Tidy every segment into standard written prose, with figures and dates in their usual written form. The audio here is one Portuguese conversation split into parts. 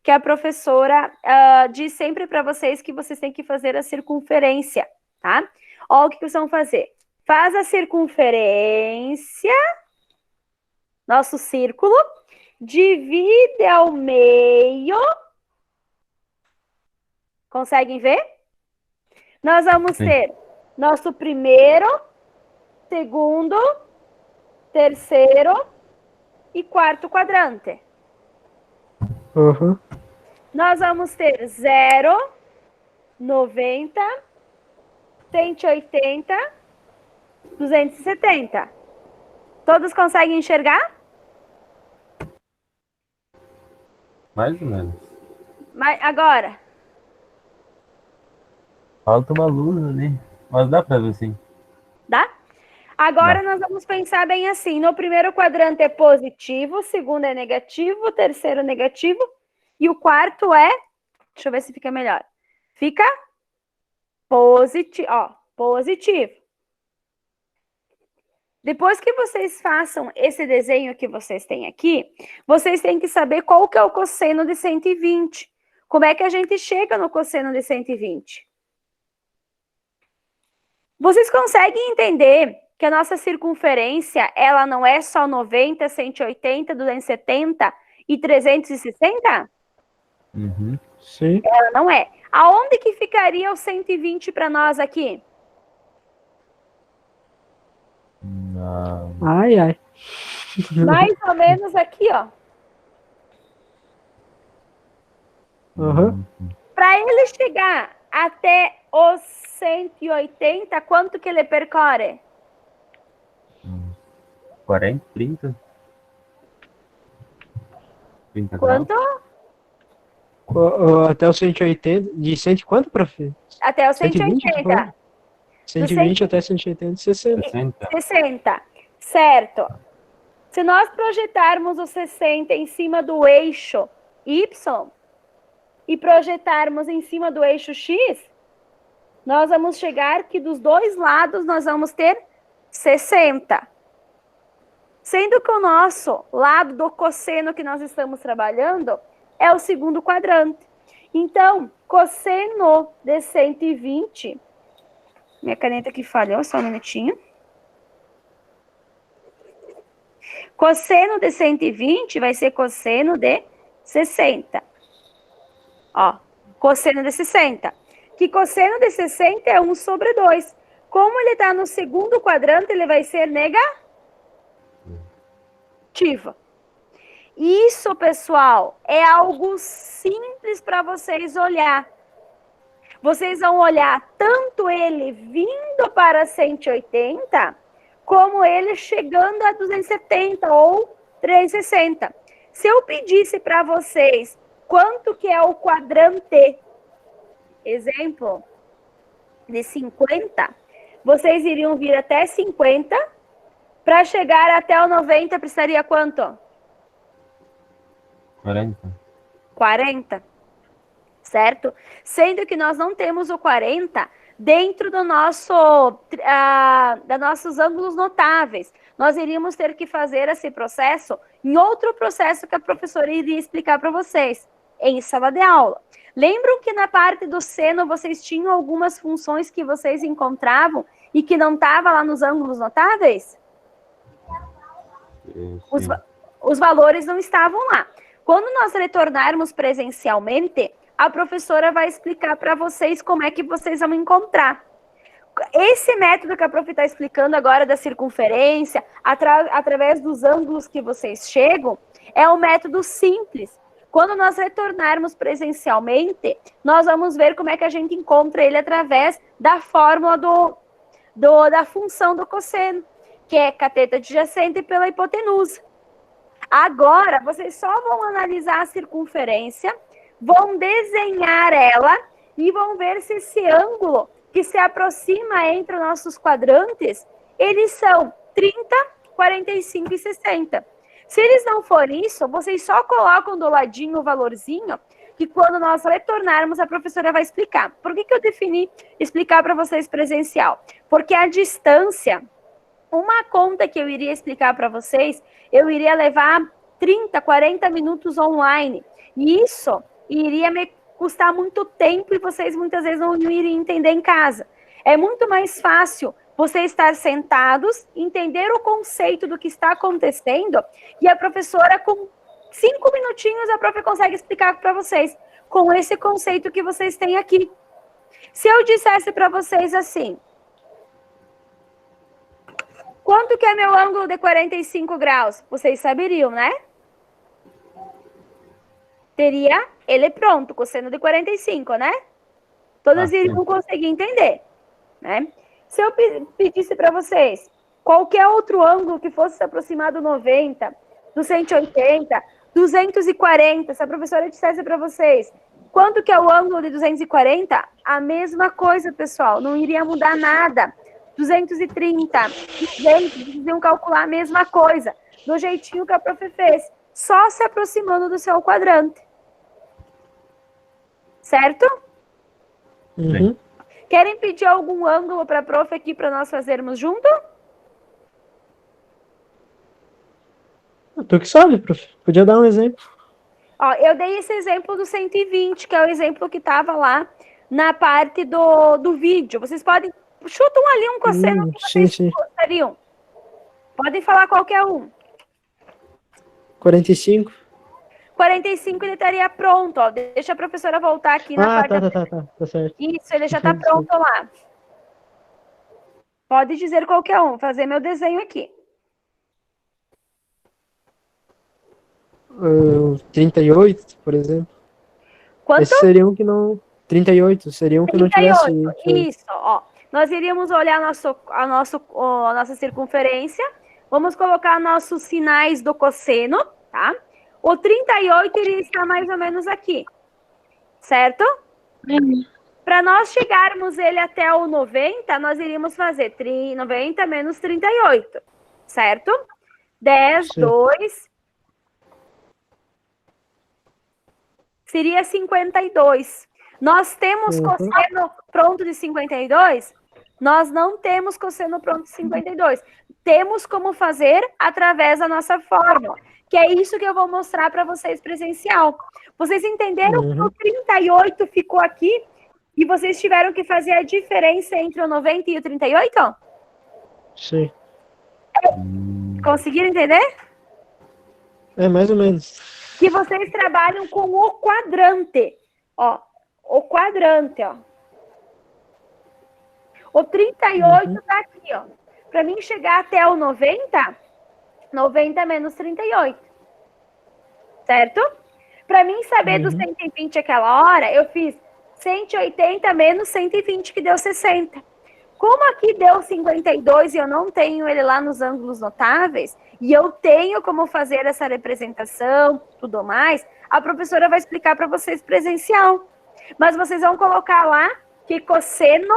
que a professora diz sempre para vocês que vocês têm que fazer a circunferência, tá? Ó, o que vocês vão fazer. Faz a circunferência, nosso círculo, divide ao meio. Conseguem ver? Nós vamos ter nosso primeiro, segundo, terceiro e quarto quadrante. Uhum. Nós vamos ter 0, 90, 180, 270. Todos conseguem enxergar? Mais ou menos. Mas agora? Falta uma luz ali. Mas dá pra ver sim. Dá? Agora nós vamos pensar bem assim. No primeiro quadrante é positivo, o segundo é negativo, o terceiro é negativo e o quarto é... Deixa eu ver se fica melhor. Fica positivo. Ó, positivo. Depois que vocês façam esse desenho que vocês têm aqui, vocês têm que saber qual que é o cosseno de 120. Como é que a gente chega no cosseno de 120? Vocês conseguem entender que a nossa circunferência, ela não é só 90, 180, 270 e 360? Uhum. Sim. Ela não é. Aonde que ficaria o 120 para nós aqui? Ai, ai. Mais ou menos aqui, ó. Uhum. Para ele chegar até os 180, quanto que ele percorre? 40, 30? 30 Quanto? Até o 180. De 100 quanto, prof? Até os 120, 180. 120 até 180, 60. 60? 60. Certo. Se nós projetarmos o 60 em cima do eixo Y e projetarmos em cima do eixo X, nós vamos chegar que dos dois lados nós vamos ter 60. Sendo que o nosso lado do cosseno que nós estamos trabalhando é o segundo quadrante. Então, cosseno de 120... Minha caneta aqui falhou, só um minutinho. Cosseno de 120 vai ser cosseno de 60. Ó, cosseno de 60. Que cosseno de 60 é 1 sobre 2. Como ele está no segundo quadrante, ele vai ser negativo. Isso, pessoal, é algo simples para vocês olhar. Vocês vão olhar tanto ele vindo para 180, como ele chegando a 270 ou 360. Se eu pedisse para vocês quanto que é o quadrante, exemplo, de 50, vocês iriam vir até 50, para chegar até o 90 precisaria quanto? 40. 40, certo? Sendo que nós não temos o 40 dentro do nosso, da nossos ângulos notáveis. Nós iríamos ter que fazer esse processo em outro processo que a professora iria explicar para vocês, em sala de aula. Lembram que na parte do seno vocês tinham algumas funções que vocês encontravam e que não estavam lá nos ângulos notáveis? Os valores não estavam lá. Quando nós retornarmos presencialmente, a professora vai explicar para vocês como é que vocês vão encontrar. Esse método que a prof está explicando agora da circunferência, através dos ângulos que vocês chegam, é um método simples. Quando nós retornarmos presencialmente, nós vamos ver como é que a gente encontra ele através da fórmula da função do cosseno, que é cateta adjacente pela hipotenusa. Agora, vocês só vão analisar a circunferência, vão desenhar ela e vão ver se esse ângulo que se aproxima entre os nossos quadrantes, eles são 30, 45 e 60. Se eles não forem isso, vocês só colocam do ladinho o valorzinho, que quando nós retornarmos, a professora vai explicar. Por que eu defini explicar para vocês presencial? Porque a distância, uma conta que eu iria explicar para vocês, eu iria levar 30, 40 minutos online. E isso e iria me custar muito tempo e vocês muitas vezes não iriam entender em casa. É muito mais fácil você estar sentados, entender o conceito do que está acontecendo e a professora, com 5 minutinhos, a prof consegue explicar para vocês com esse conceito que vocês têm aqui. Se eu dissesse para vocês assim, quanto que é meu ângulo de 45 graus? Vocês saberiam, né? Teria ele pronto, cosseno de 45, né? Todas iriam conseguir entender, né? Se eu pedisse para vocês qualquer outro ângulo que fosse se aproximar do 90, do 180, 240, se a professora dissesse para vocês quanto que é o ângulo de 240, a mesma coisa, pessoal, não iria mudar nada. 230, 200, vocês iam calcular a mesma coisa, do jeitinho que a prof fez, só se aproximando do seu quadrante. Certo? Uhum. Querem pedir algum ângulo para a prof aqui para nós fazermos junto? Tu que sabe, prof. Podia dar um exemplo. Ó, eu dei esse exemplo do 120, que é o exemplo que estava lá na parte do vídeo. Vocês podem... Chutam ali um cosseno que vocês gostariam. Podem falar qualquer um. 45. 45 ele estaria pronto, ó. Deixa a professora voltar aqui na parte... Tá certo. Isso, ele já está pronto lá. Pode dizer qualquer um, fazer meu desenho aqui. 38, por exemplo. Quanto? Esse seria um que não... 38, seria um que não tivesse... Isso, ó. Nós iríamos olhar a nossa circunferência, vamos colocar nossos sinais do cosseno, tá? O 38 iria estar mais ou menos aqui, certo? Para nós chegarmos ele até o 90, nós iríamos fazer 90 menos 38, certo? 10, Sim. 2... Seria 52. Nós temos cosseno pronto de 52? Nós não temos cosseno pronto de 52. Temos como fazer através da nossa fórmula, que é isso que eu vou mostrar para vocês presencial. Vocês entenderam que o 38 ficou aqui e vocês tiveram que fazer a diferença entre o 90 e o 38? Sim. Conseguiram entender? É, mais ou menos. Que vocês trabalham com o quadrante. Ó, o quadrante, ó. O 38 tá aqui, ó. Para mim chegar até o 90, 90 menos 38. Certo? Para mim saber do 120 aquela hora, eu fiz 180 menos 120, que deu 60. Como aqui deu 52 e eu não tenho ele lá nos ângulos notáveis, e eu tenho como fazer essa representação, tudo mais, a professora vai explicar para vocês presencial. Mas vocês vão colocar lá que cosseno,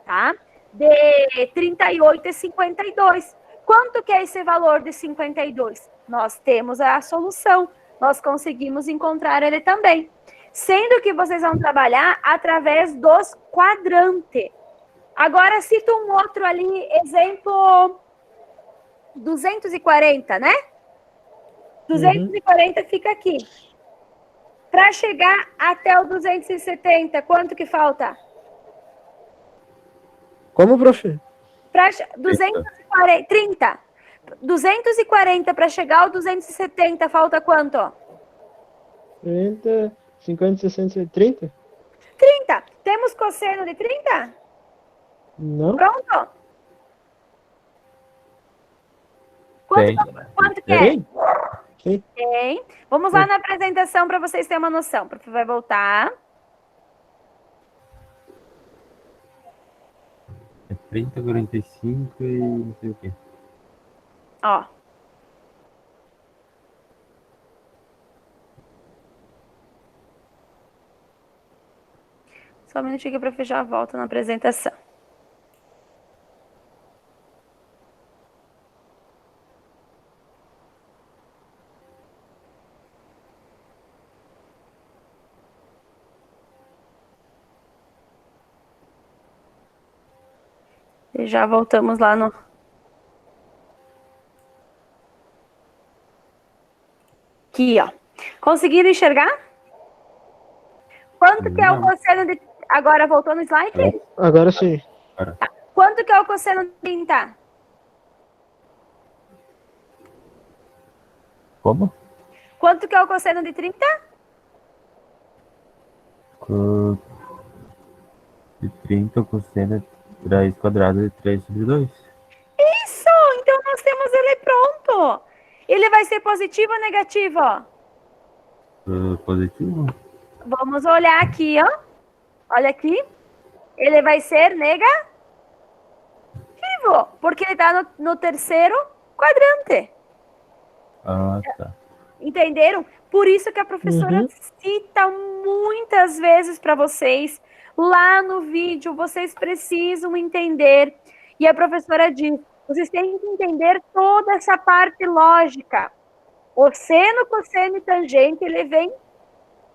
tá, de 38 é 52. Quanto que é esse valor de 52? Nós temos a solução, nós conseguimos encontrar ele também. Sendo que vocês vão trabalhar através dos quadrantes. Agora, cito um outro ali, exemplo 240, né? 240 fica aqui. Para chegar até o 270, quanto que falta? Como, prof? 30. 240 para chegar ao 270, falta quanto? 30, 50, 60, 30? 30. Temos cosseno de 30? Não. Pronto? Quanto que é? Sim. Tem. Vamos lá na apresentação para vocês terem uma noção. O prof vai voltar. É 30, 45 e não sei o quê. Ó. Só um minutinho que o prof já volta na apresentação. E já voltamos lá no... Aqui, ó. Conseguiram enxergar? Quanto que é o Não. cosseno de... Agora voltou no slide? Agora sim. Quanto que é o cosseno de 30? Como? Quanto que é o cosseno de 30? De 30 cosseno de raiz quadrada de 3 sobre 2. Isso! Então nós temos ele pronto. Ele vai ser positivo ou negativo? Positivo? Vamos olhar aqui, ó. Olha aqui. Ele vai ser negativo, porque ele está no terceiro quadrante. Ah, tá. Entenderam? Por isso que a professora cita muitas vezes para vocês, lá no vídeo, vocês precisam entender. E a professora diz, vocês têm que entender toda essa parte lógica. O seno, cosseno e tangente, ele vem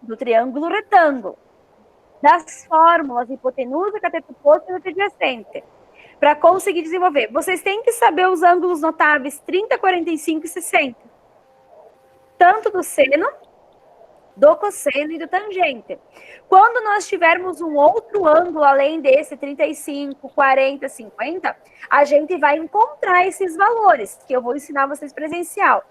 do triângulo retângulo, das fórmulas hipotenusa, cateto oposto e adjacente. Para conseguir desenvolver, vocês têm que saber os ângulos notáveis 30, 45 e 60. Tanto do seno, do cosseno e do tangente. Quando nós tivermos um outro ângulo além desse 35, 40, 50, a gente vai encontrar esses valores, que eu vou ensinar vocês presencial.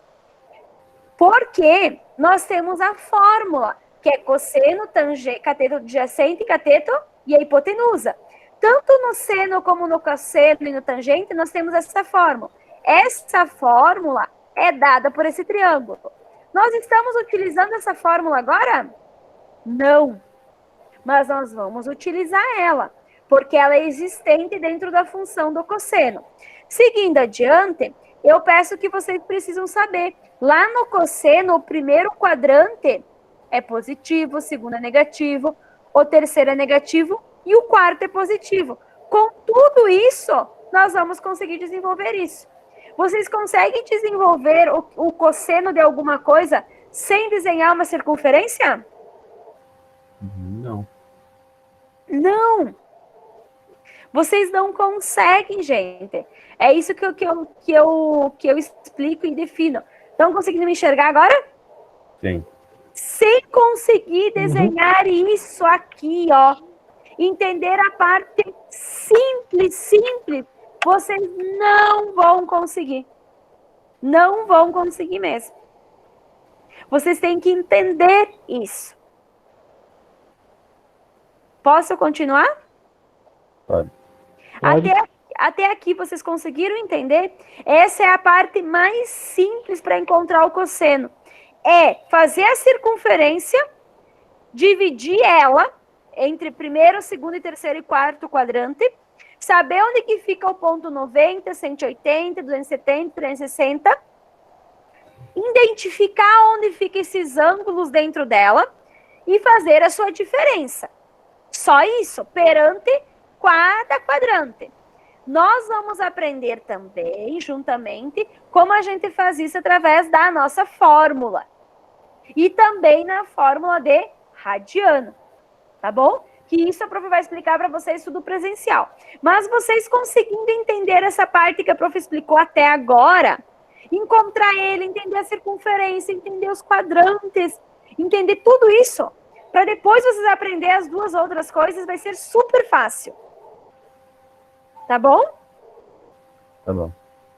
Porque nós temos a fórmula, que é cosseno, tangente, cateto adjacente, cateto e a hipotenusa. Tanto no seno como no cosseno e no tangente, nós temos essa fórmula. Essa fórmula é dada por esse triângulo. Nós estamos utilizando essa fórmula agora? Não. Mas nós vamos utilizar ela, porque ela é existente dentro da função do cosseno. Seguindo adiante, eu peço que vocês precisam saber. Lá no cosseno, o primeiro quadrante é positivo, o segundo é negativo, o terceiro é negativo e o quarto é positivo. Com tudo isso, nós vamos conseguir desenvolver isso. Vocês conseguem desenvolver o cosseno de alguma coisa sem desenhar uma circunferência? Não. Não! Vocês não conseguem, gente. É isso que eu explico e defino. Estão conseguindo me enxergar agora? Sim. Sem conseguir desenhar isso aqui, ó. Entender a parte simples, vocês não vão conseguir. Não vão conseguir mesmo. Vocês têm que entender isso. Posso continuar? Pode. Até aqui vocês conseguiram entender? Essa é a parte mais simples para encontrar o cosseno. É fazer a circunferência, dividir ela entre primeiro, segundo, terceiro e quarto quadrante, saber onde que fica o ponto 90, 180, 270, 360, identificar onde ficam esses ângulos dentro dela e fazer a sua diferença. Só isso, perante cada quadrante. Nós vamos aprender também, juntamente, como a gente faz isso através da nossa fórmula. E também na fórmula de radiano, tá bom? Que isso a prof vai explicar para vocês tudo presencial. Mas vocês conseguindo entender essa parte que a prof explicou até agora, encontrar ele, entender a circunferência, entender os quadrantes, entender tudo isso, para depois vocês aprender as duas outras coisas, vai ser super fácil. Tá bom? Tá bom.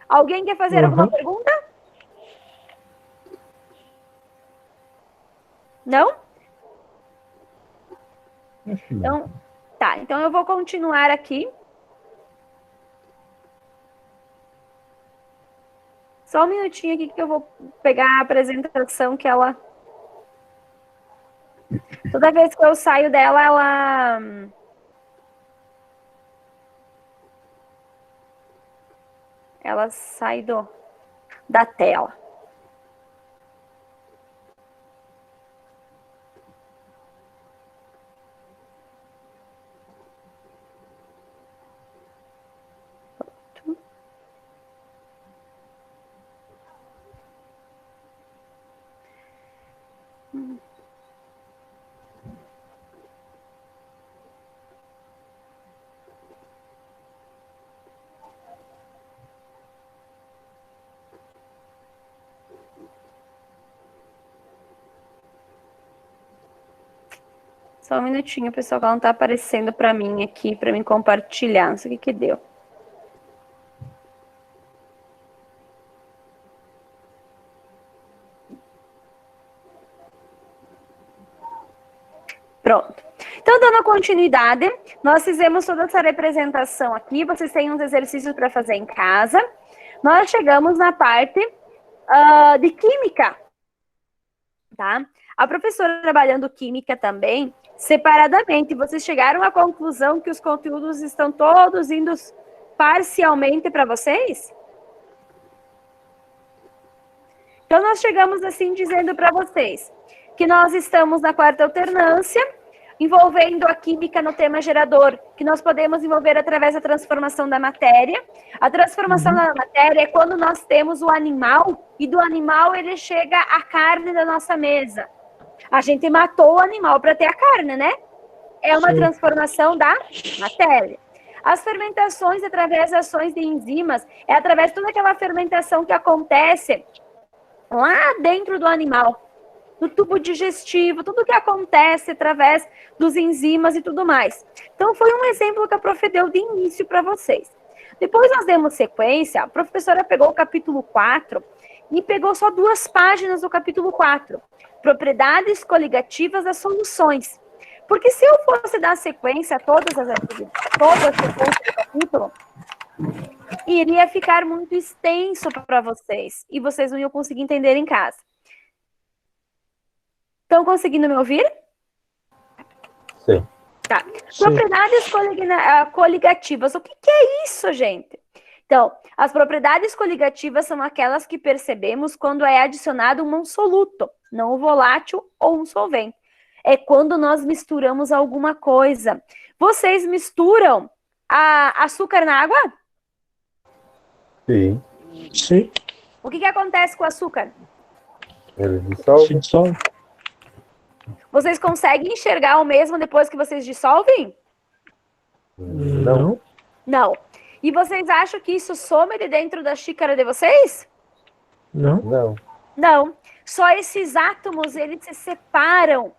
Alguém quer fazer alguma pergunta? Não? Então, tá. Então eu vou continuar aqui. Só um minutinho aqui que eu vou pegar a apresentação que ela... Toda vez que eu saio dela, ela sai da tela. Só um minutinho, pessoal, que ela não tá aparecendo para mim aqui, para mim compartilhar. Não sei o que deu. Pronto. Então, dando continuidade, nós fizemos toda essa representação aqui. Vocês têm uns exercícios para fazer em casa. Nós chegamos na parte de química, tá? A professora trabalhando química também, separadamente, vocês chegaram à conclusão que os conteúdos estão todos indo parcialmente para vocês? Então, nós chegamos assim dizendo para vocês que nós estamos na quarta alternância, envolvendo a química no tema gerador, que nós podemos envolver através da transformação da matéria. A transformação da matéria é quando nós temos o animal, e do animal ele chega à carne da nossa mesa. A gente matou o animal para ter a carne, né? É uma transformação da matéria. As fermentações, através das ações de enzimas, é através de toda aquela fermentação que acontece lá dentro do animal, no tubo digestivo, tudo que acontece através dos enzimas e tudo mais. Então, foi um exemplo que a prof deu de início para vocês. Depois nós demos sequência, a professora pegou o capítulo 4 e pegou só 2 páginas do capítulo 4. Propriedades coligativas das soluções. Porque se eu fosse dar sequência a todas as atividades, toda a sequência do capítulo, iria ficar muito extenso para vocês. E vocês não iam conseguir entender em casa. Estão conseguindo me ouvir? Sim. Tá. Sim. Propriedades coligativas. O que é isso, gente? Então, as propriedades coligativas são aquelas que percebemos quando é adicionado um soluto, não um volátil ou um solvente. É quando nós misturamos alguma coisa. Vocês misturam açúcar na água? Sim. Sim. O que acontece com o açúcar? Ele dissolve. Se dissolve. Vocês conseguem enxergar o mesmo depois que vocês dissolvem? Não. Não. E vocês acham que isso some de dentro da xícara de vocês? Não. Não. Não. Só esses átomos, eles se separam.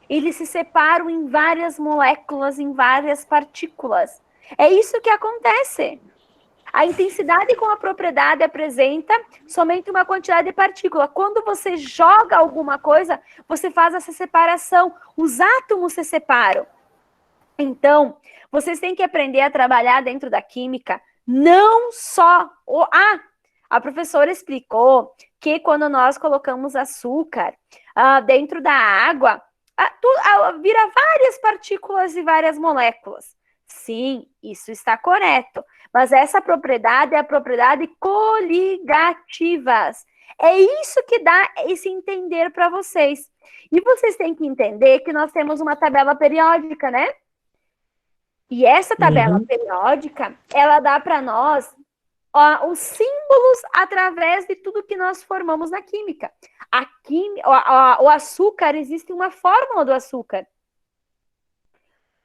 Eles se separam em várias moléculas, em várias partículas. É isso que acontece. A intensidade com a propriedade apresenta somente uma quantidade de partícula. Quando você joga alguma coisa, você faz essa separação. Os átomos se separam. Então, vocês têm que aprender a trabalhar dentro da química, não só a professora explicou que quando nós colocamos açúcar dentro da água, vira várias partículas e várias moléculas. Sim, isso está correto. Mas essa propriedade é a propriedade coligativas. É isso que dá esse entender para vocês. E vocês têm que entender que nós temos uma tabela periódica, né? E essa tabela periódica, ela dá para nós os símbolos através de tudo que nós formamos na química. O açúcar, existe uma fórmula do açúcar.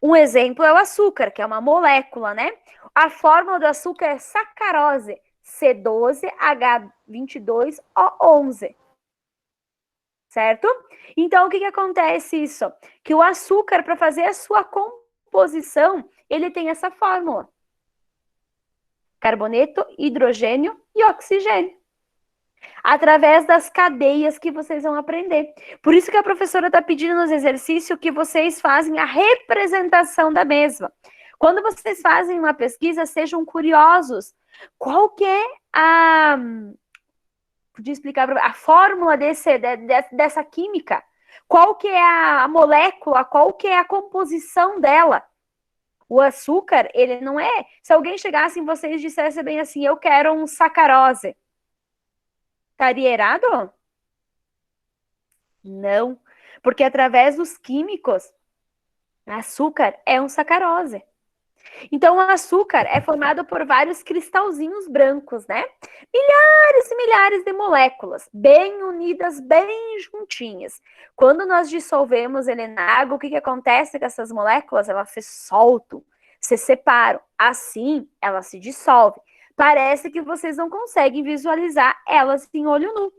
Um exemplo é o açúcar, que é uma molécula, né? A fórmula do açúcar é sacarose, C12H22O11. Certo? Então, o que acontece isso? Que o açúcar, para fazer a sua composição, ele tem essa fórmula. Carboneto, hidrogênio e oxigênio. Através das cadeias que vocês vão aprender. Por isso que a professora está pedindo nos exercícios que vocês fazem a representação da mesma. Quando vocês fazem uma pesquisa, sejam curiosos. Qual que é podia explicar a fórmula dessa química? Qual que é a molécula? Qual que é a composição dela? O açúcar, ele não é... Se alguém chegasse em vocês e dissesse bem assim, eu quero um sacarose. Estaria errado? Não. Porque através dos químicos, açúcar é um sacarose. Então, o açúcar é formado por vários cristalzinhos brancos, né? Milhares e milhares de moléculas, bem unidas, bem juntinhas. Quando nós dissolvemos ele na água, o que acontece com essas moléculas? Elas se soltam, se separam. Assim, elas se dissolvem. Parece que vocês não conseguem visualizar elas em olho nu.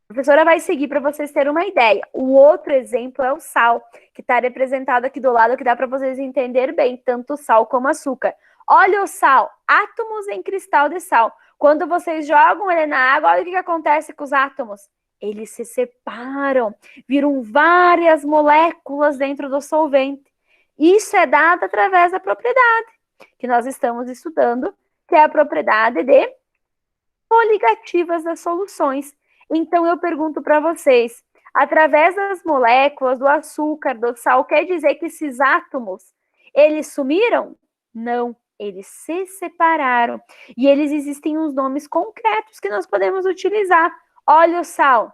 A professora vai seguir para vocês terem uma ideia. O outro exemplo é o sal, que está representado aqui do lado, que dá para vocês entenderem bem, tanto o sal como o açúcar. Olha o sal, átomos em cristal de sal. Quando vocês jogam ele na água, olha o que acontece com os átomos. Eles se separam, viram várias moléculas dentro do solvente. Isso é dado através da propriedade que nós estamos estudando, que é a propriedade de coligativas das soluções. Então, eu pergunto para vocês, através das moléculas, do açúcar, do sal, quer dizer que esses átomos, eles sumiram? Não, eles se separaram. E eles existem uns nomes concretos que nós podemos utilizar. Olha o sal.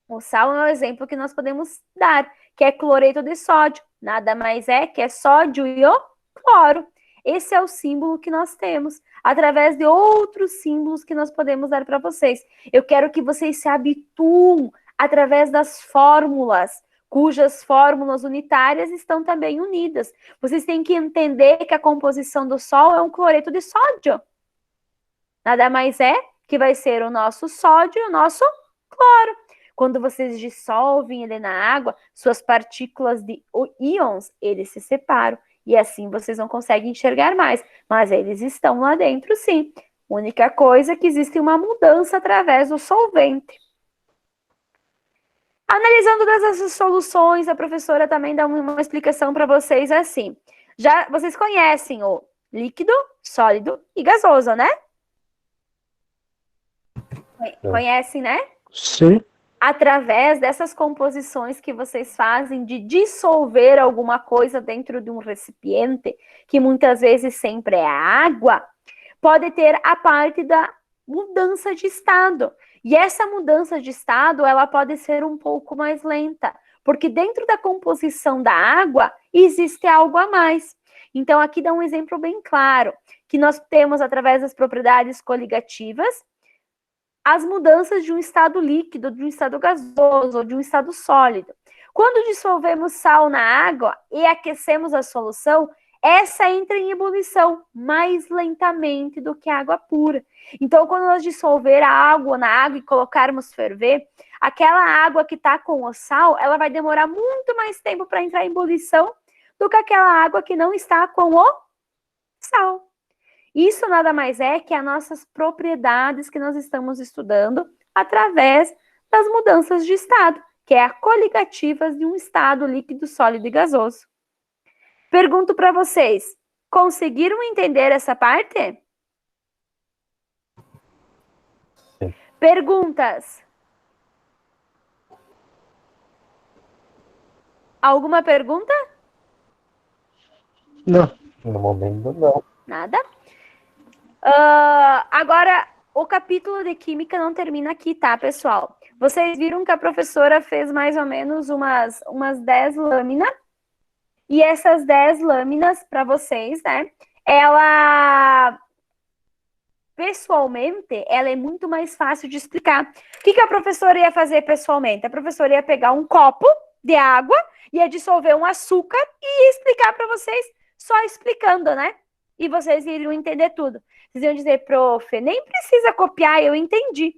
O sal é um exemplo que nós podemos dar, que é cloreto de sódio. Nada mais é que é sódio e o cloro. Esse é o símbolo que nós temos, através de outros símbolos que nós podemos dar para vocês. Eu quero que vocês se habituem através das fórmulas, cujas fórmulas unitárias estão também unidas. Vocês têm que entender que a composição do Sol é um cloreto de sódio. Nada mais é que vai ser o nosso sódio e o nosso cloro. Quando vocês dissolvem ele na água, suas partículas de íons, eles se separam. E assim vocês não conseguem enxergar mais. Mas eles estão lá dentro, sim. Única coisa é que existe uma mudança através do solvente. Analisando essas soluções, a professora também dá uma explicação para vocês assim. Já vocês conhecem o líquido, sólido e gasoso, né? Conhecem, né? Sim. Através dessas composições que vocês fazem de dissolver alguma coisa dentro de um recipiente, que muitas vezes sempre é água, pode ter a parte da mudança de estado. E essa mudança de estado, ela pode ser um pouco mais lenta, porque dentro da composição da água existe algo a mais. Então, aqui dá um exemplo bem claro, que nós temos, através das propriedades coligativas, as mudanças de um estado líquido, de um estado gasoso ou de um estado sólido. Quando dissolvemos sal na água e aquecemos a solução, essa entra em ebulição mais lentamente do que a água pura. Então, quando nós dissolver a água na água e colocarmos ferver, aquela água que está com o sal, ela vai demorar muito mais tempo para entrar em ebulição do que aquela água que não está com o sal. Isso nada mais é que as nossas propriedades que nós estamos estudando através das mudanças de estado, que é a coligativas de um estado líquido, sólido e gasoso. Pergunto para vocês, conseguiram entender essa parte? Sim. Perguntas? Alguma pergunta? Não. No momento, não. Nada? Agora, o capítulo de Química não termina aqui, tá, pessoal? Vocês viram que a professora fez mais ou menos umas 10 lâminas. E essas 10 lâminas para vocês, né? Ela, pessoalmente, ela é muito mais fácil de explicar. O que a professora ia fazer pessoalmente? A professora ia pegar um copo de água, ia dissolver um açúcar e ia explicar para vocês, só explicando, né? E vocês iriam entender tudo. Vocês iam dizer, prof, nem precisa copiar, eu entendi.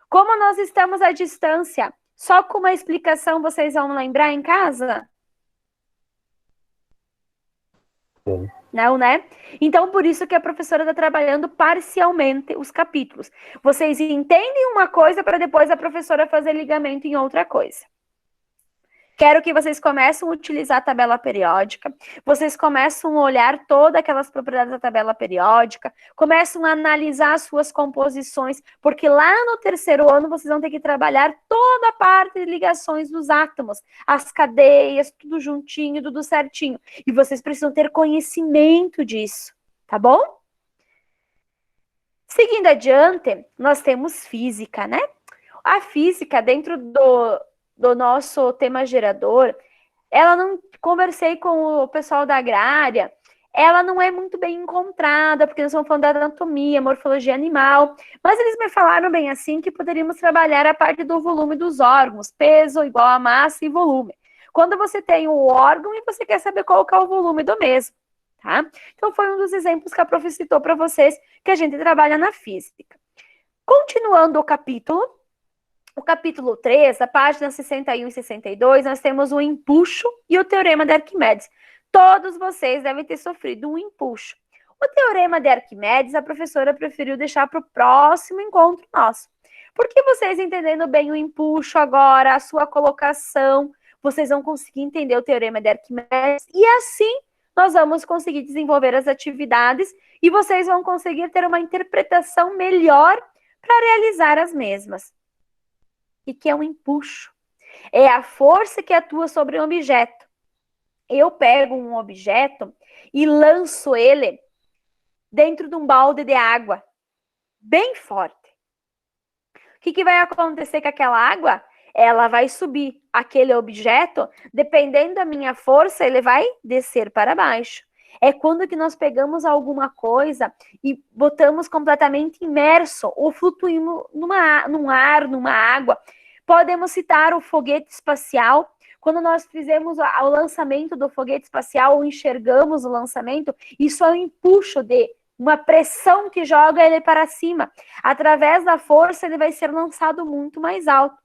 Como nós estamos à distância, só com uma explicação vocês vão lembrar em casa? Sim. Não, né? Então, por isso que a professora está trabalhando parcialmente os capítulos. Vocês entendem uma coisa para depois a professora fazer ligamento em outra coisa. Quero que vocês comecem a utilizar a tabela periódica, vocês começam a olhar todas aquelas propriedades da tabela periódica, começam a analisar as suas composições, porque lá no 3º ano vocês vão ter que trabalhar toda a parte de ligações dos átomos, as cadeias, tudo juntinho, tudo certinho. E vocês precisam ter conhecimento disso, tá bom? Seguindo adiante, nós temos física, né? A física, dentro do nosso tema gerador, ela não, conversei com o pessoal da agrária, ela não é muito bem encontrada, porque nós estamos falando da anatomia, morfologia animal, mas eles me falaram bem assim que poderíamos trabalhar a parte do volume dos órgãos, peso igual a massa e volume. Quando você tem um órgão e você quer saber qual que é o volume do mesmo, tá? Então foi um dos exemplos que a prof citou para vocês, que a gente trabalha na física. Continuando o capítulo, O capítulo 3, a página 61 e 62, nós temos o empuxo e o teorema de Arquimedes. Todos vocês devem ter sofrido um empuxo. O teorema de Arquimedes, a professora preferiu deixar para o próximo encontro nosso. Porque vocês entendendo bem o empuxo agora, a sua colocação, vocês vão conseguir entender o teorema de Arquimedes e assim nós vamos conseguir desenvolver as atividades e vocês vão conseguir ter uma interpretação melhor para realizar as mesmas. E que é um empuxo? É a força que atua sobre um objeto. Eu pego um objeto e lanço ele dentro de um balde de água bem forte. O que vai acontecer com aquela água? Ela vai subir. Aquele objeto, dependendo da minha força, ele vai descer para baixo. É quando que nós pegamos alguma coisa e botamos completamente imerso ou flutuamos num ar, numa água. Podemos citar o foguete espacial. Quando nós fizemos o lançamento do foguete espacial ou enxergamos o lançamento, isso é um empuxo de uma pressão que joga ele para cima. Através da força, ele vai ser lançado muito mais alto.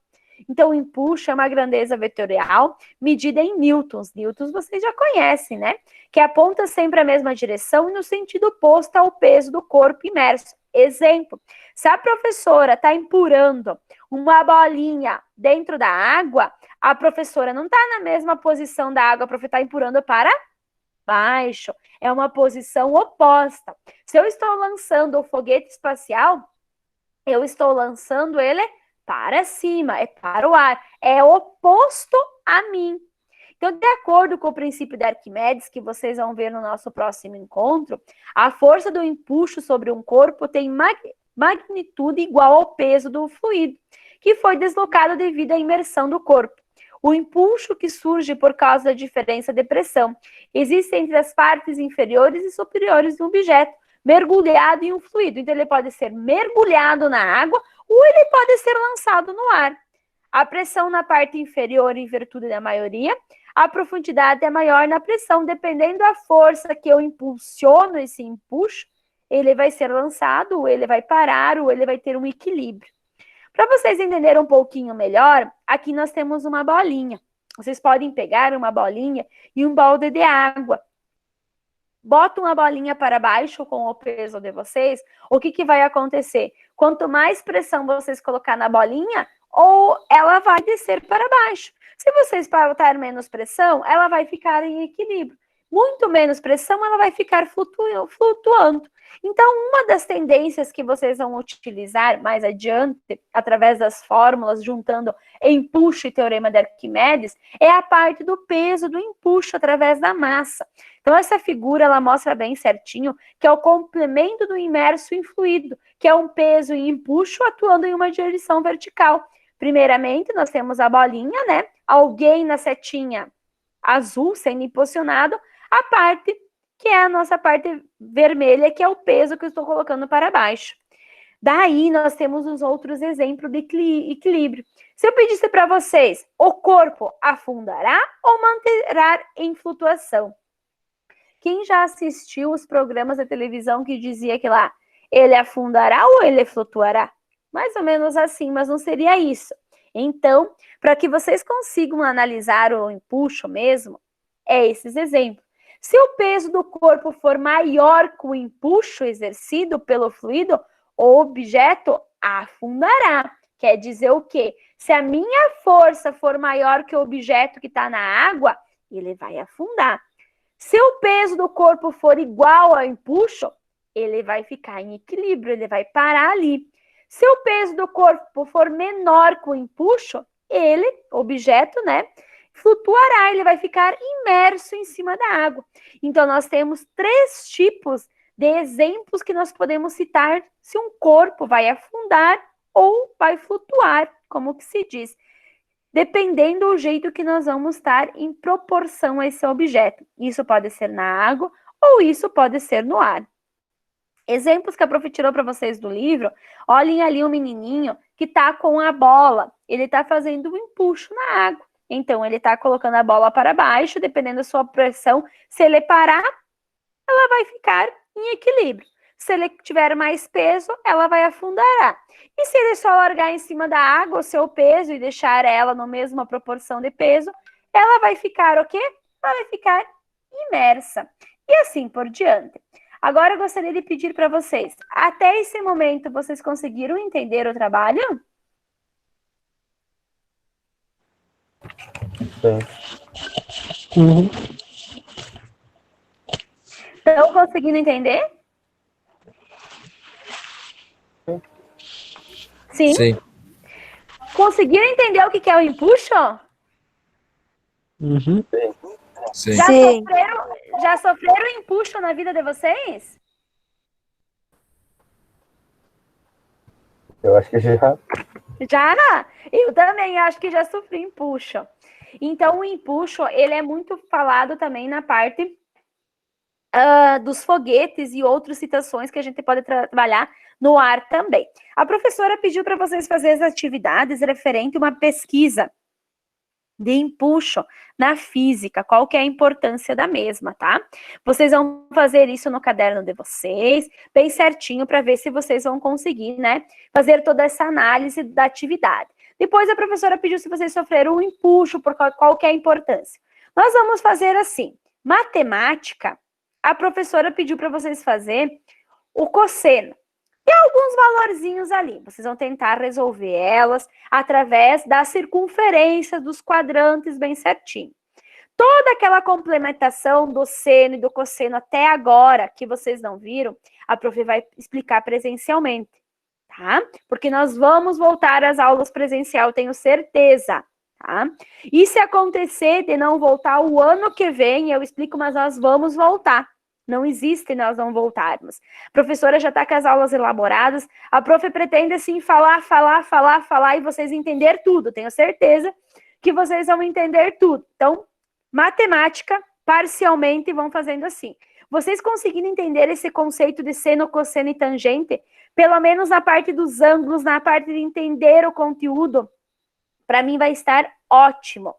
Então, o empuxo é uma grandeza vetorial medida em newtons. Newtons vocês já conhecem, né? Que aponta sempre a mesma direção e no sentido oposto ao peso do corpo imerso. Exemplo, se a professora está empurrando uma bolinha dentro da água, a professora não está na mesma posição da água, a professora está empurrando para baixo. É uma posição oposta. Se eu estou lançando o foguete espacial, eu estou lançando ele para cima, é para o ar, é oposto a mim. Então, de acordo com o princípio de Arquimedes, que vocês vão ver no nosso próximo encontro, a força do empuxo sobre um corpo tem magnitude igual ao peso do fluido, que foi deslocado devido à imersão do corpo. O empuxo que surge por causa da diferença de pressão existe entre as partes inferiores e superiores do objeto, mergulhado em um fluido. Então, ele pode ser mergulhado na água ou ele pode ser lançado no ar. A pressão na parte inferior, em virtude da maioria, a profundidade é maior na pressão. Dependendo da força que eu impulsiono esse empuxo, ele vai ser lançado, ou ele vai parar, ou ele vai ter um equilíbrio. Para vocês entenderem um pouquinho melhor, aqui nós temos uma bolinha. Vocês podem pegar uma bolinha e um balde de água. Botam a bolinha para baixo com o peso de vocês, o que vai acontecer? Quanto mais pressão vocês colocar na bolinha, ou ela vai descer para baixo. Se vocês botarem menos pressão, ela vai ficar em equilíbrio. Muito menos pressão, ela vai ficar flutuando. Então, uma das tendências que vocês vão utilizar mais adiante, através das fórmulas, juntando empuxo e teorema de Arquimedes, é a parte do peso do empuxo através da massa. Então, essa figura, ela mostra bem certinho que é o complemento do imerso em fluido, que é um peso e empuxo atuando em uma direção vertical. Primeiramente, nós temos a bolinha, né? Alguém na setinha azul sendo impulsionado, a parte que é a nossa parte vermelha, que é o peso que eu estou colocando para baixo. Daí, nós temos os outros exemplos de equilíbrio. Se eu pedisse para vocês, o corpo afundará ou manterá em flutuação? Quem já assistiu os programas de televisão que dizia que lá, ele afundará ou ele flutuará? Mais ou menos assim, mas não seria isso. Então, para que vocês consigam analisar o empuxo mesmo, é esses exemplos. Se o peso do corpo for maior que o empuxo exercido pelo fluido, o objeto afundará. Quer dizer o quê? Se a minha força for maior que o objeto que está na água, ele vai afundar. Se o peso do corpo for igual ao empuxo, ele vai ficar em equilíbrio, ele vai parar ali. Se o peso do corpo for menor que o empuxo, ele, objeto, né, flutuará, ele vai ficar imerso em cima da água. Então, nós temos 3 tipos de exemplos que nós podemos citar se um corpo vai afundar ou vai flutuar, como que se diz, dependendo do jeito que nós vamos estar em proporção a esse objeto. Isso pode ser na água ou isso pode ser no ar. Exemplos que a prof tirou para vocês do livro, olhem ali um menininho que está com a bola, ele está fazendo um empuxo na água. Então, ele está colocando a bola para baixo, dependendo da sua pressão. Se ele parar, ela vai ficar em equilíbrio. Se ele tiver mais peso, ela vai afundar. E se ele só largar em cima da água o seu peso e deixar ela na mesma proporção de peso, ela vai ficar o quê? Ela vai ficar imersa. E assim por diante. Agora eu gostaria de pedir para vocês, até esse momento, vocês conseguiram entender o trabalho? Sim. Uhum. Estão conseguindo entender? Sim? Sim. Conseguiram entender o que é o empuxo? Uhum. Sim. Já sofreram empuxo na vida de vocês? Eu acho que já. Já? Eu também acho que já sofri empuxo. Então, o empuxo, ele é muito falado também na parte dos foguetes e outras situações que a gente pode trabalhar no ar também. A professora pediu para vocês fazerem as atividades referente a uma pesquisa de empuxo na física, qual que é a importância da mesma, tá? Vocês vão fazer isso no caderno de vocês, bem certinho, para ver se vocês vão conseguir, né, fazer toda essa análise da atividade. Depois a professora pediu se vocês sofreram um empuxo, por qual que é a importância. Nós vamos fazer assim, matemática, a professora pediu para vocês fazer o cosseno. Tem alguns valorzinhos ali, vocês vão tentar resolver elas através da circunferência dos quadrantes bem certinho. Toda aquela complementação do seno e do cosseno até agora, que vocês não viram, a prof vai explicar presencialmente, tá? Porque nós vamos voltar às aulas presencial, tenho certeza, tá? E se acontecer de não voltar o ano que vem, eu explico, mas nós vamos voltar. Não existe nós não voltarmos. A professora já está com as aulas elaboradas. A prof pretende, assim, falar e vocês entender tudo. Tenho certeza que vocês vão entender tudo. Então, matemática, parcialmente, vão fazendo assim. Vocês conseguindo entender esse conceito de seno, cosseno e tangente, pelo menos na parte dos ângulos, na parte de entender o conteúdo, para mim vai estar ótimo.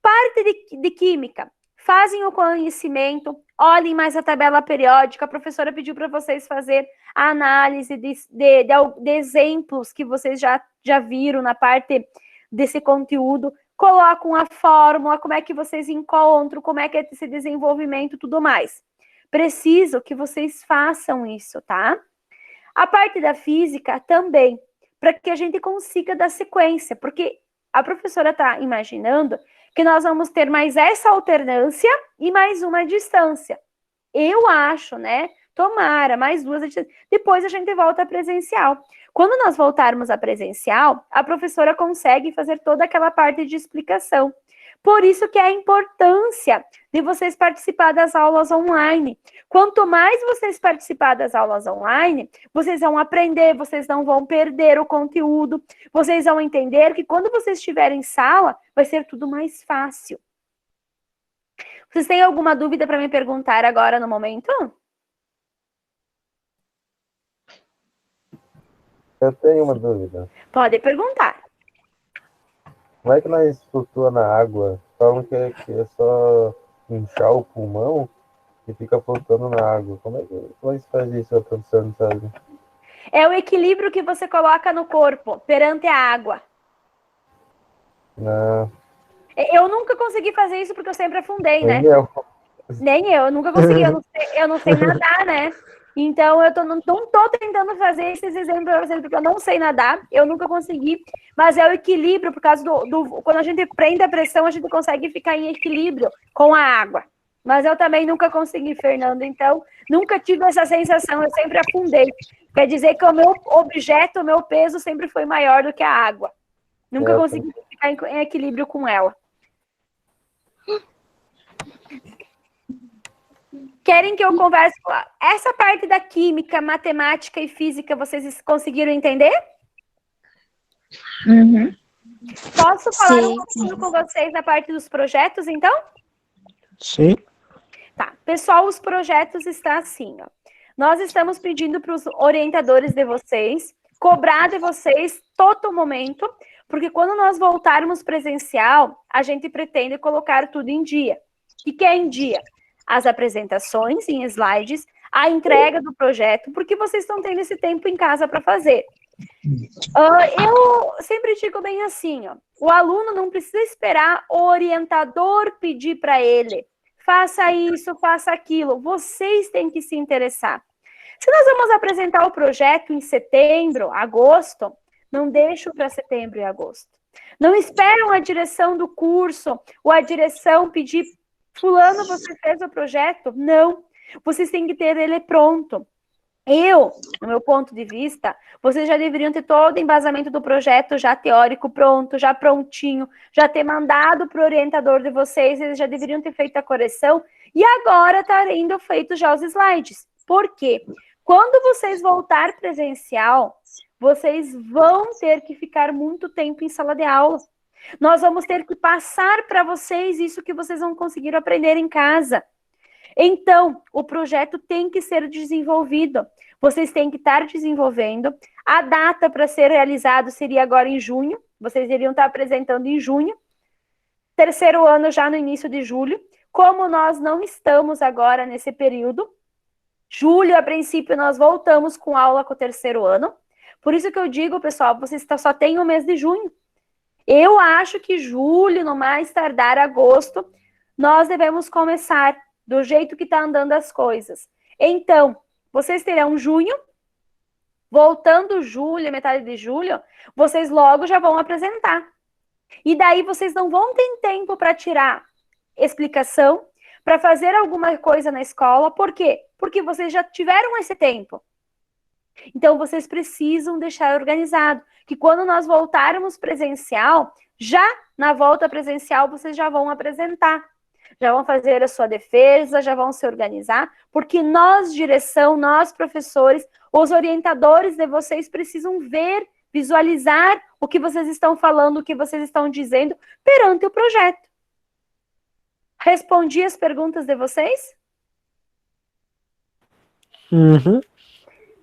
Parte de química. Fazem o conhecimento, olhem mais a tabela periódica. A professora pediu para vocês fazer a análise de exemplos que vocês já viram na parte desse conteúdo. Colocam a fórmula, como é que vocês encontram, como é que é esse desenvolvimento e tudo mais. Preciso que vocês façam isso, tá? A parte da física também, para que a gente consiga dar sequência, porque a professora está imaginando que nós vamos ter mais essa alternância e mais uma distância. Eu acho, né? Tomara, mais duas. Depois a gente volta a presencial. Quando nós voltarmos a presencial, a professora consegue fazer toda aquela parte de explicação. Por isso que é a importância de vocês participar das aulas online. Quanto mais vocês participar das aulas online, vocês vão aprender, vocês não vão perder o conteúdo, vocês vão entender que quando vocês estiverem em sala, vai ser tudo mais fácil. Vocês têm alguma dúvida para me perguntar agora no momento? Eu tenho uma dúvida. Pode perguntar. Como é que nós flutua na água? Falam que é só inchar o pulmão e fica flotando na água. Como é que se faz isso, a professora não sabe? É o equilíbrio que você coloca no corpo perante a água. Não. Eu nunca consegui fazer isso porque eu sempre afundei, né? Nem Nem eu nunca consegui. Eu não sei nadar, né? Então, não tô tentando fazer esses exemplos para vocês, porque eu não sei nadar, eu nunca consegui, mas é o equilíbrio, por causa quando a gente prende a pressão, a gente consegue ficar em equilíbrio com a água. Mas eu também nunca consegui, Fernando, então, nunca tive essa sensação, eu sempre afundei. Quer dizer que o meu objeto, o meu peso sempre foi maior do que a água. Nunca consegui ficar em equilíbrio com ela. Querem que eu converse com essa parte da química, matemática e física, vocês conseguiram entender? Uhum. Posso falar um pouquinho com vocês na parte dos projetos, então? Sim. Tá, pessoal, os projetos estão assim, ó. Nós estamos pedindo para os orientadores de vocês, cobrar de vocês todo momento, porque quando nós voltarmos presencial, a gente pretende colocar tudo em dia. O que é em dia? As apresentações em slides, a entrega do projeto, porque vocês estão tendo esse tempo em casa para fazer. Eu sempre digo bem assim, ó, o aluno não precisa esperar o orientador pedir para ele, faça isso, faça aquilo, vocês têm que se interessar. Se nós vamos apresentar o projeto em setembro, agosto, não deixe para setembro e agosto. Não esperam a direção do curso ou a direção pedir, fulano, você fez o projeto? Não, vocês têm que ter ele pronto. No meu ponto de vista, vocês já deveriam ter todo o embasamento do projeto já teórico pronto, já prontinho, já ter mandado para o orientador de vocês, eles já deveriam ter feito a correção, e agora está indo feito já os slides. Por quê? Quando vocês voltar presencial, vocês vão ter que ficar muito tempo em sala de aula. Nós vamos ter que passar para vocês isso que vocês vão conseguir aprender em casa. Então, o projeto tem que ser desenvolvido. Vocês têm que estar desenvolvendo. A data para ser realizado seria agora em junho. Vocês iriam estar apresentando em junho. Terceiro ano já no início de julho. Como nós não estamos agora nesse período, julho, a princípio, nós voltamos com aula com o terceiro ano. Por isso que eu digo, pessoal, vocês só têm o mês de junho. Eu acho que julho, no mais tardar agosto, nós devemos começar do jeito que está andando as coisas. Então, vocês terão junho, voltando julho, metade de julho, vocês logo já vão apresentar. E daí vocês não vão ter tempo para tirar explicação, para fazer alguma coisa na escola. Por quê? Porque vocês já tiveram esse tempo. Então, vocês precisam deixar organizado, que quando nós voltarmos presencial, já na volta presencial, vocês já vão apresentar. Já vão fazer a sua defesa, já vão se organizar, porque nós, direção, nós, professores, os orientadores de vocês precisam ver, visualizar o que vocês estão falando, o que vocês estão dizendo perante o projeto. Respondi as perguntas de vocês? Uhum.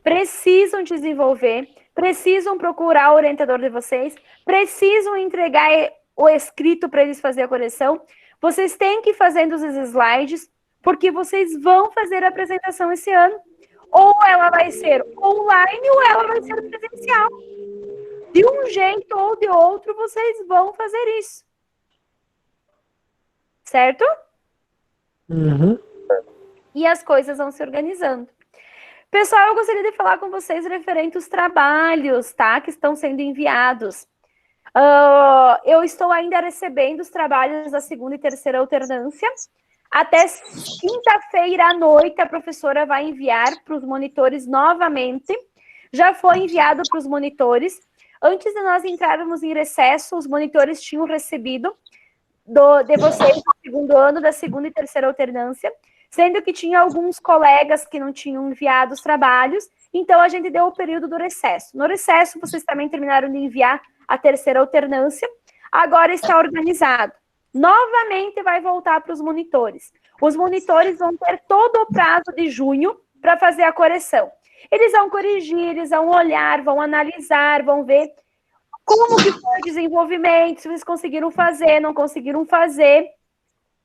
Precisam desenvolver, precisam procurar o orientador de vocês, precisam entregar o escrito para eles fazerem a correção. Vocês têm que ir fazendo os slides, porque vocês vão fazer a apresentação esse ano. Ou ela vai ser online, ou ela vai ser presencial. De um jeito ou de outro, vocês vão fazer isso. Certo? Uhum. E as coisas vão se organizando. Pessoal, eu gostaria de falar com vocês referente aos trabalhos, tá? Que estão sendo enviados. Eu estou ainda recebendo os trabalhos da segunda e terceira alternância. Até quinta-feira à noite, a professora vai enviar para os monitores novamente. Já foi enviado para os monitores. Antes de nós entrarmos em recesso, os monitores tinham recebido de vocês do segundo ano, da segunda e terceira alternância, sendo que tinha alguns colegas que não tinham enviado os trabalhos, então a gente deu o período do recesso. No recesso, vocês também terminaram de enviar a terceira alternância, agora está organizado. Novamente vai voltar para os monitores. Os monitores vão ter todo o prazo de junho para fazer a correção. Eles vão corrigir, eles vão olhar, vão analisar, vão ver como que foi o desenvolvimento, se eles conseguiram fazer, não conseguiram fazer.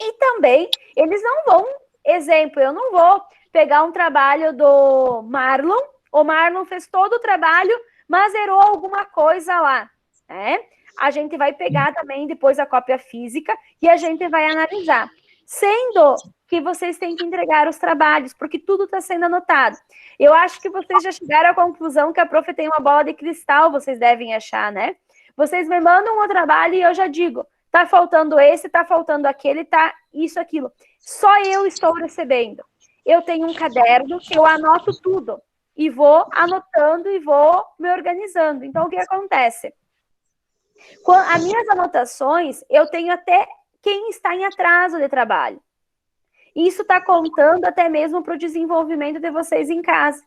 E também, eles não vão, exemplo, eu não vou pegar um trabalho do Marlon, o Marlon fez todo o trabalho, mas errou alguma coisa lá, né? A gente vai pegar também depois a cópia física e a gente vai analisar. Sendo que vocês têm que entregar os trabalhos, porque tudo está sendo anotado. Eu acho que vocês já chegaram à conclusão que a prof tem uma bola de cristal, vocês devem achar, né? Vocês me mandam um trabalho e eu já digo, tá faltando esse, tá faltando aquele, tá isso, aquilo. Só eu estou recebendo. Eu tenho um caderno que eu anoto tudo e vou anotando e vou me organizando. Então, o que acontece? As minhas anotações, eu tenho até quem está em atraso de trabalho. Isso está contando até mesmo para o desenvolvimento de vocês em casa.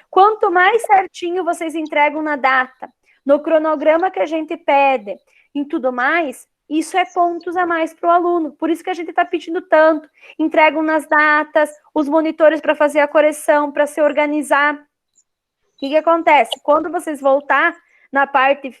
Quanto mais certinho vocês entregam na data, no cronograma que a gente pede, em tudo mais, isso é pontos a mais para o aluno. Por isso que a gente está pedindo tanto. Entregam nas datas, os monitores para fazer a correção, para se organizar. O que acontece? Quando vocês voltar na parte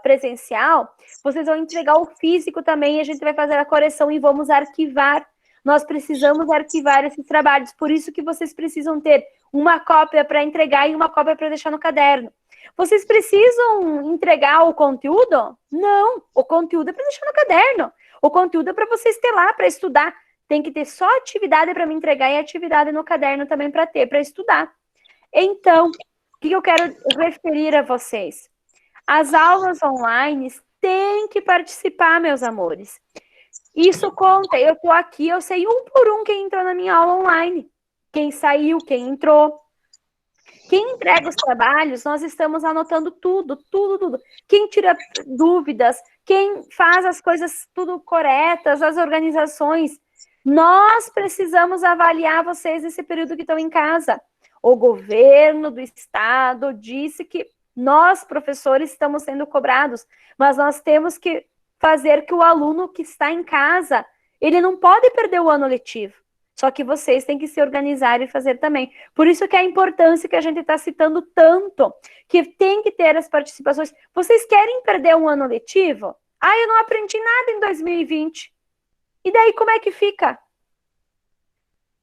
presencial, vocês vão entregar o físico também, e a gente vai fazer a correção e vamos arquivar. Nós precisamos arquivar esses trabalhos, por isso que vocês precisam ter uma cópia para entregar e uma cópia para deixar no caderno. Vocês precisam entregar o conteúdo? Não, o conteúdo é para deixar no caderno. O conteúdo é para vocês ter lá, para estudar. Tem que ter só atividade para me entregar e atividade no caderno também para ter, para estudar. Então, o que eu quero referir a vocês? As aulas online têm que participar, meus amores. Isso conta. Eu estou aqui, eu sei um por um quem entrou na minha aula online. Quem saiu, quem entrou. Quem entrega os trabalhos, nós estamos anotando tudo. Quem tira dúvidas, quem faz as coisas tudo corretas, as organizações. Nós precisamos avaliar vocês nesse período que estão em casa. O governo do estado disse que nós, professores, estamos sendo cobrados, mas nós temos que fazer que o aluno que está em casa, ele não pode perder o ano letivo. Só que vocês têm que se organizar e fazer também. Por isso que é a importância que a gente está citando tanto, que tem que ter as participações. Vocês querem perder um ano letivo? Ah, eu não aprendi nada em 2020. E daí como é que fica?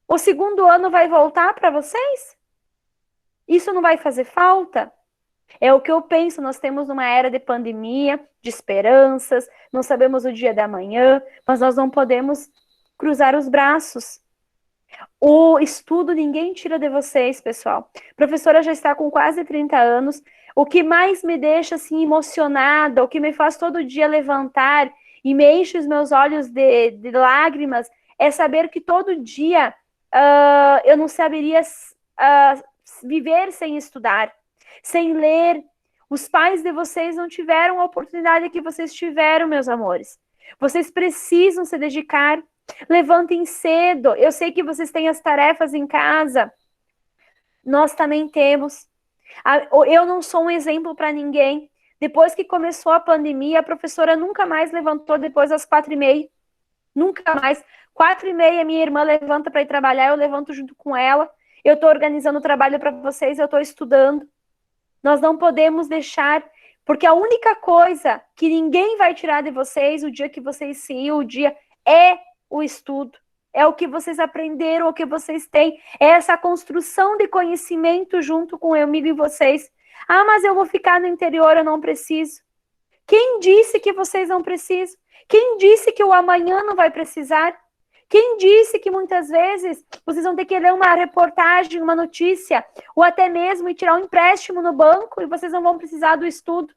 O segundo ano vai voltar para vocês? Isso não vai fazer falta? É o que eu penso, nós temos uma era de pandemia, de esperanças, não sabemos o dia da manhã, mas nós não podemos cruzar os braços. O estudo ninguém tira de vocês, pessoal. A professora já está com quase 30 anos. O que mais me deixa assim emocionada, o que me faz todo dia levantar e me enche os meus olhos de lágrimas, é saber que todo dia eu não saberia viver sem estudar, sem ler. Os pais de vocês não tiveram a oportunidade que vocês tiveram, meus amores. Vocês precisam se dedicar. Levantem cedo. Eu sei que vocês têm as tarefas em casa. Nós também temos. Eu não sou um exemplo para ninguém. Depois que começou a pandemia, a professora nunca mais levantou depois das 4h30. Nunca mais. 4h30, minha irmã levanta para ir trabalhar, eu levanto junto com ela. Eu estou organizando o trabalho para vocês, eu estou estudando. Nós não podemos deixar, porque a única coisa que ninguém vai tirar de vocês, o dia que vocês se ir, o dia é o estudo, é o que vocês aprenderam, o que vocês têm, é essa construção de conhecimento junto com eu, amigo e vocês. Ah, mas eu vou ficar no interior, eu não preciso. Quem disse que vocês não precisam? Quem disse que o amanhã não vai precisar? Quem disse que muitas vezes vocês vão ter que ler uma reportagem, uma notícia, ou até mesmo ir tirar um empréstimo no banco e vocês não vão precisar do estudo?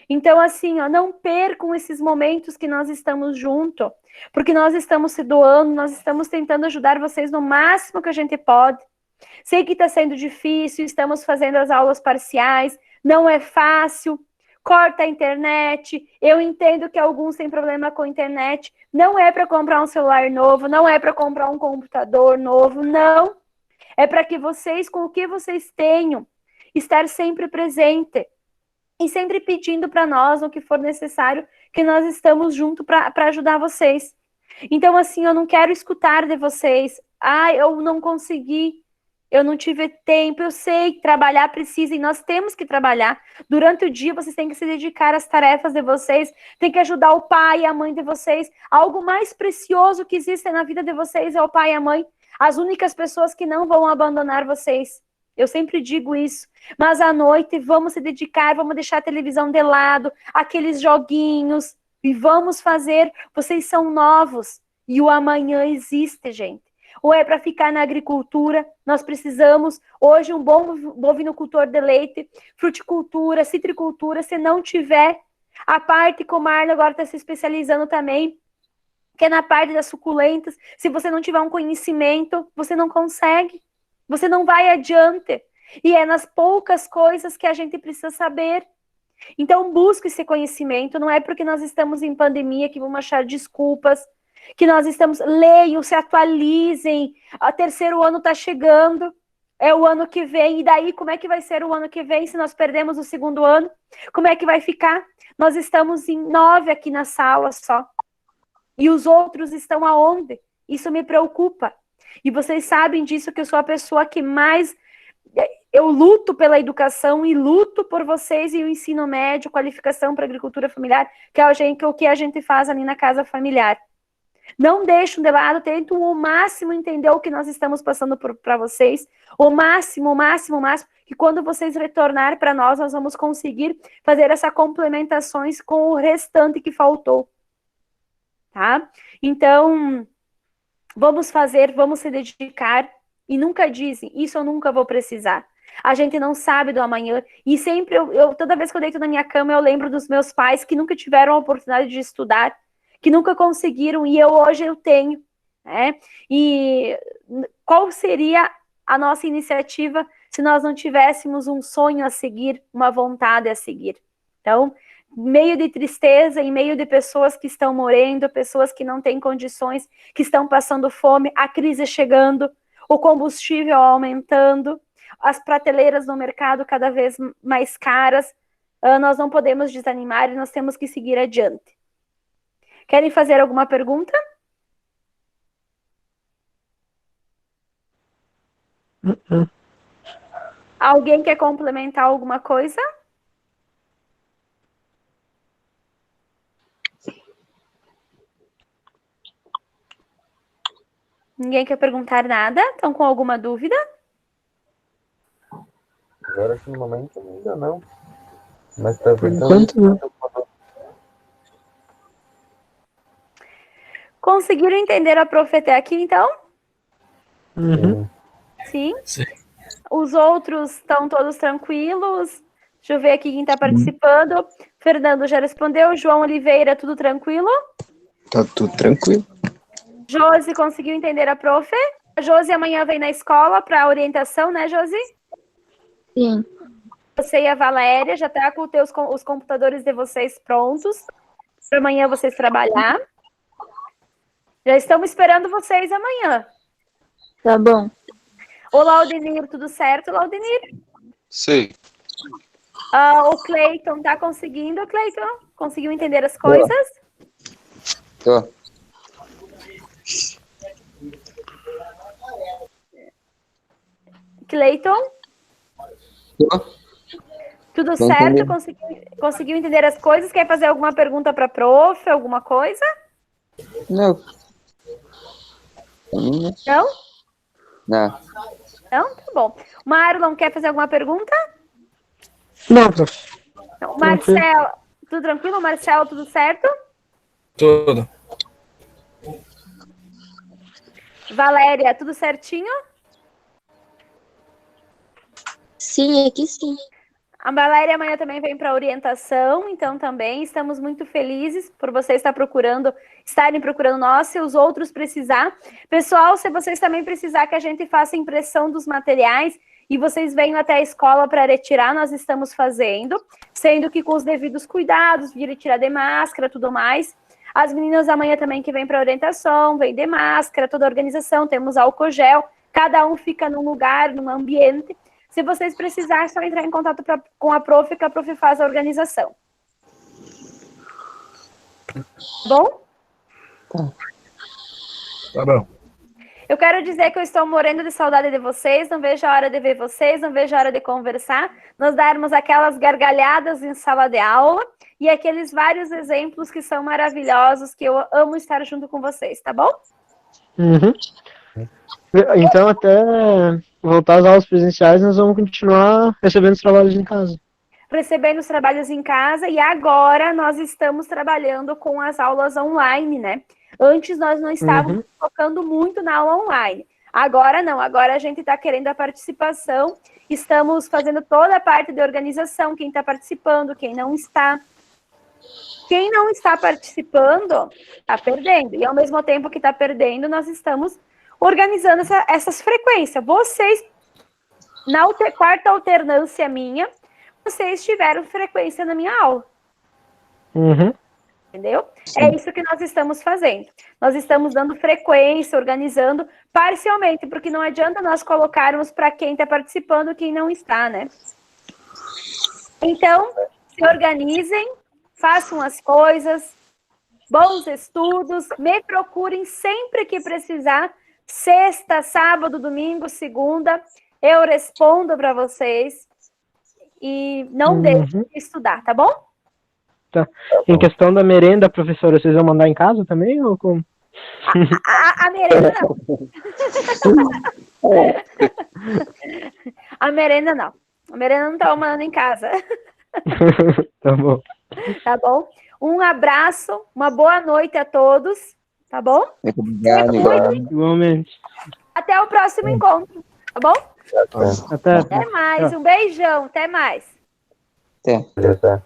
Então, assim, não percam esses momentos que nós estamos juntos, porque nós estamos se doando, nós estamos tentando ajudar vocês no máximo que a gente pode. Sei que está sendo difícil, estamos fazendo as aulas parciais, não é fácil, corta a internet, eu entendo que alguns têm problema com a internet, não é para comprar um celular novo, não é para comprar um computador novo, não. É para que vocês, com o que vocês tenham, estar sempre presente. E sempre pedindo para nós, no que for necessário, que nós estamos juntos para ajudar vocês. Então, assim, eu não quero escutar de vocês. Ah, eu não consegui, eu não tive tempo. Eu sei que trabalhar precisa e nós temos que trabalhar. Durante o dia, vocês têm que se dedicar às tarefas de vocês, tem que ajudar o pai e a mãe de vocês. Algo mais precioso que existe na vida de vocês é o pai e a mãe. As únicas pessoas que não vão abandonar vocês. Eu sempre digo isso, mas à noite vamos se dedicar, vamos deixar a televisão de lado, aqueles joguinhos, e vamos fazer, vocês são novos, e o amanhã existe, gente. Ou é para ficar na agricultura, nós precisamos, hoje, um bom bovinocultor de leite, fruticultura, citricultura, se não tiver, a parte que o Marlon agora está se especializando também, que é na parte das suculentas, se você não tiver um conhecimento, você não consegue. Você não vai adiante. E é nas poucas coisas que a gente precisa saber. Então, busque esse conhecimento. Não é porque nós estamos em pandemia que vamos achar desculpas. Que nós estamos... Leiam, se atualizem. O terceiro ano está chegando. É o ano que vem. E daí, como é que vai ser o ano que vem se nós perdemos o segundo ano? Como é que vai ficar? Nós estamos em 9 aqui na sala só. E os outros estão aonde? Isso me preocupa. E vocês sabem disso, que eu sou a pessoa que mais... Eu luto pela educação e luto por vocês e o ensino médio, qualificação para agricultura familiar, que é o que a gente faz ali na casa familiar. Não deixem de lado, tentam o máximo entender o que nós estamos passando para vocês, o máximo, que quando vocês retornar para nós, nós vamos conseguir fazer essas complementações com o restante que faltou, tá? Então, vamos se dedicar, e nunca dizem, isso eu nunca vou precisar. A gente não sabe do amanhã, e sempre, toda vez que eu deito na minha cama, eu lembro dos meus pais que nunca tiveram a oportunidade de estudar, que nunca conseguiram, e hoje eu tenho, né? E qual seria a nossa iniciativa se nós não tivéssemos um sonho a seguir, uma vontade a seguir? Então, meio de tristeza, em meio de pessoas que estão morrendo, pessoas que não têm condições, que estão passando fome, a crise chegando, o combustível aumentando, as prateleiras no mercado cada vez mais caras, nós não podemos desanimar e nós temos que seguir adiante. Querem fazer alguma pergunta? Alguém quer complementar alguma coisa? Ninguém quer perguntar nada? Estão com alguma dúvida? Agora, acho que no momento ainda não. Mas tá Por enquanto, não. Conseguiram entender a prof até aqui, então? Uhum. Sim? Sim. Os outros estão todos tranquilos? Deixa eu ver aqui quem está participando. Fernando já respondeu. João Oliveira, tudo tranquilo? Tá tudo tranquilo. Josi, conseguiu entender a prof? A Josi amanhã vem na escola para orientação, né, Josi? Sim. Você e a Valéria já tá com os computadores de vocês prontos para amanhã vocês trabalhar. Já estamos esperando vocês amanhã. Tá bom. Ô, Laudenir, tudo certo, Laudenir? Sim. O Cleiton, tá conseguindo, Cleiton? Conseguiu entender as coisas? Tô. Cleiton? Tô. Tudo Tô certo? entendendo. Conseguiu entender as coisas? Quer fazer alguma pergunta para a prof, alguma coisa? Não. Não? Não. Não? Tá bom. Marlon, quer fazer alguma pergunta? Não, prof. Não. Marcelo, tudo tranquilo? Marcelo, tudo certo? Tudo. Valéria, tudo certinho? Sim, aqui sim. A Valéria amanhã também vem para orientação, então também estamos muito felizes por vocês estarem procurando nós, se os outros precisar. Pessoal, se vocês também precisar que a gente faça impressão dos materiais e vocês venham até a escola para retirar, nós estamos fazendo, sendo que com os devidos cuidados, vir retirar de máscara, tudo mais. As meninas amanhã também que vêm para orientação, vêm de máscara, toda a organização, temos álcool gel, cada um fica num lugar, num ambiente. Se vocês precisarem, é só entrar em contato com a prof, que a prof faz a organização. Bom? Tá bom. Eu quero dizer que eu estou morrendo de saudade de vocês, não vejo a hora de ver vocês, não vejo a hora de conversar, nós darmos aquelas gargalhadas em sala de aula e aqueles vários exemplos que são maravilhosos, que eu amo estar junto com vocês, tá bom? Uhum. Então, até voltar às aulas presenciais, nós vamos continuar recebendo os trabalhos em casa. Recebendo os trabalhos em casa, e agora nós estamos trabalhando com as aulas online, né? Antes nós não estávamos focando muito na aula online. Agora não, agora a gente está querendo a participação, estamos fazendo toda a parte de organização, quem está participando, quem não está. Quem não está participando, está perdendo. E ao mesmo tempo que está perdendo, nós estamos organizando essas frequências. Vocês, na quarta alternância minha, vocês tiveram frequência na minha aula. Uhum. Entendeu? Sim. É isso que nós estamos fazendo. Nós estamos dando frequência, organizando parcialmente, porque não adianta nós colocarmos para quem está participando quem não está, né? Então, se organizem, façam as coisas, bons estudos, me procurem sempre que precisar, sexta, sábado, domingo, segunda, eu respondo para vocês e não deixem de estudar, tá bom? Tá. Em questão da merenda, professora, vocês vão mandar em casa também ou como? A merenda não. A merenda não. A merenda não tá tomando em casa. Tá bom. Tá bom? Um abraço, uma boa noite a todos. Tá bom? Muito obrigado, igual. Igualmente. Até o próximo encontro. Tá bom? Até. Até mais. Um beijão. Até mais. Até. Até.